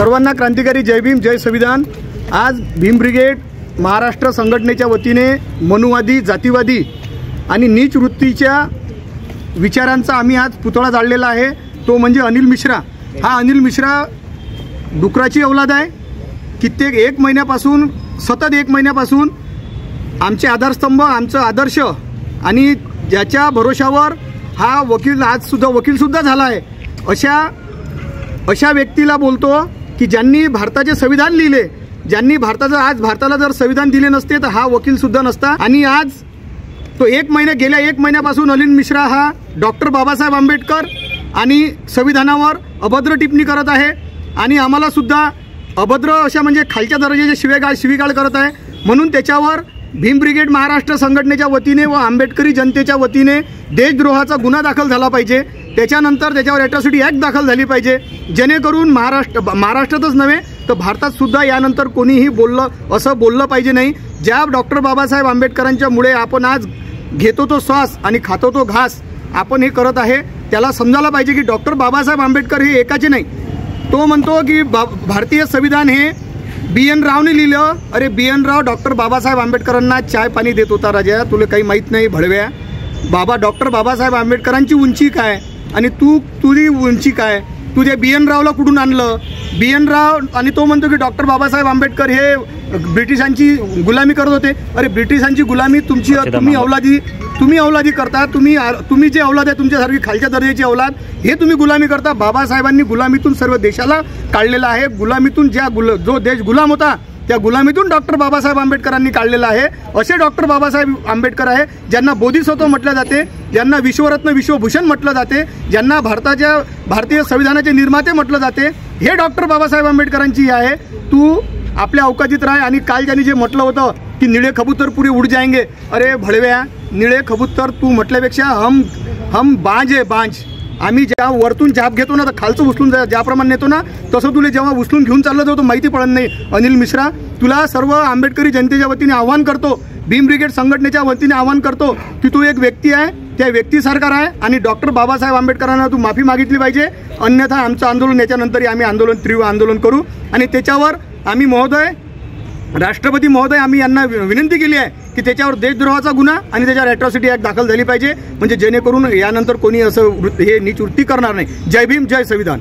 सर्वांना क्रांतिकारी जय भीम जय संविधान। आज भीम ब्रिगेड महाराष्ट्र संघटनेच्या वतीने मनुवादी, जातीवादी आणि नीच वृत्तीच्या विचारांचा आम्ही आज पुतळा जाळलेला आहे। तो म्हणजे अनिल मिश्रा। हा अनिल मिश्रा डुकराची औलाद आहे। कित्येक एक महिन्यापासून सतत एक महिन्यापासून आमचे आधारस्तंभ, आमचं आदर्श आणि ज्याच्या भरोशावर हा वकील आज सुद्धा वकील सुद्धा झाला आहे, अशा व्यक्तीला बोलतो की ज्यांनी भारताचे संविधान लिहिले, ज्यांनी भारताला जर संविधान दिले नसते तर हा वकील सुद्धा नसता। आणि आज तो गेल्या एक महिन्यापासून अनिल मिश्रा हा डॉक्टर बाबासाहेब आंबेडकर आणि संविधानावर अभद्र टिप्पणी करत आहे आणि आम्हाला सुद्धा अभद्र अशा म्हणजे खालच्या दर्जाचे शिवीगाळ करत आहे। म्हणून त्याच्यावर भीम ब्रिगेड महाराष्ट्र संघटनेच्या वतीने व आंबेडकरी जनतेच्या वतीने देशद्रोहाचा गुन्हा दाखल झाला पाहिजे। त्याच्यानंतर त्याच्यावर ॲट्रॉसिटी ॲक्ट दाखल झाली पाहिजे, जेणेकरून महाराष्ट्रातच नव्हे तर भारतात सुद्धा यानंतर कोणीही असं बोललं पाहिजे नाही। ज्या डॉक्टर बाबासाहेब आंबेडकरांच्या मुळे आपण आज घेतो तो श्वास आणि खातो तो घास आपण हे करत आहे, त्याला समजायला पाहिजे की डॉक्टर बाबासाहेब आंबेडकर हे एकाचे नाही। तो म्हणतो की भारतीय संविधान हे BN रावने लिहिलं। अरे BN राव डॉक्टर बाबासाहेब आंबेडकरांना चाय पाणी देत होता राजा, तुला काही माहीत नाही भडव्या। डॉक्टर बाबासाहेब आंबेडकरांची उंची काय आणि तुझी उंची काय? तुझे BN रावला कुठून आणलं? BN राव आणि तो म्हणतो की डॉक्टर बाबासाहेब आंबेडकर हे ब्रिटिशांची गुलामी करत होते। अरे ब्रिटिशांची गुलामी तुम्ही औलादी करता, तुम्ही जे औलाद आहे तुमच्यासारखी खालच्या दर्जाची औलाद हे तुम्ही गुलामी करता। बाबासाहेबांनी गुलामीतून सर्व देशाला काढलेला आहे। गुलामीतून जो देश गुलाम होता त्या गुलामीतून डॉक्टर बाबासाहेब आंबेडकरांनी काढलेला आहे। असे डॉक्टर बाबासाहेब आंबेडकर आहे ज्यांना बोधिसत्व म्हटलं जाते, ज्यांना विश्वरत्न विश्वभूषण म्हटलं जाते, ज्यांना भारतीय संविधानाचे निर्माते म्हटलं जाते। हे डॉक्टर बाबासाहेब आंबेडकरांची आहे। तू आपल्या अवकाशीत राह। आणि काल ज्यांनी जे म्हटलं होतं की निळे कबूतर पुरे उड जाएंगे, अरे भडव्या, निळे कबूतर तू म्हटल्यापेक्षा हम बांज आहे, बांज। आम्ही ज्या वरतून झाप घेतो ना तर खालचं उचलून ज्याप्रमाणे नेतो ना तसं तुला जेव्हा उचलून घेऊन चाललं जातो माहिती पडत नाही। अनिल मिश्रा, तुला सर्व आंबेडकरी जनतेच्या वतीने आव्हान करतो, भीम ब्रिगेड संघटनेच्या वतीने आव्हान करतो की तू एक व्यक्ती आहे, त्या व्यक्तीसारखा आहे आणि डॉक्टर बाबासाहेब आंबेडकरांना तू माफी मागितली पाहिजे। अन्यथा आमचं आंदोलन याच्यानंतरही आम्ही तीव्र आंदोलन करू। आणि त्याच्यावर आम्ही राष्ट्रपती महोदय आम्ही यांना विनंती केली आहे की त्याच्यावर देशद्रोहाचा गुन्हा आणि त्याच्यावर ॲट्रॉसिटी ॲक्ट दाखल झाली पाहिजे, म्हणजे जेणेकरून यानंतर कोणी असं हे नीच वृत्ती करणार नाही। जय भीम जय संविधान।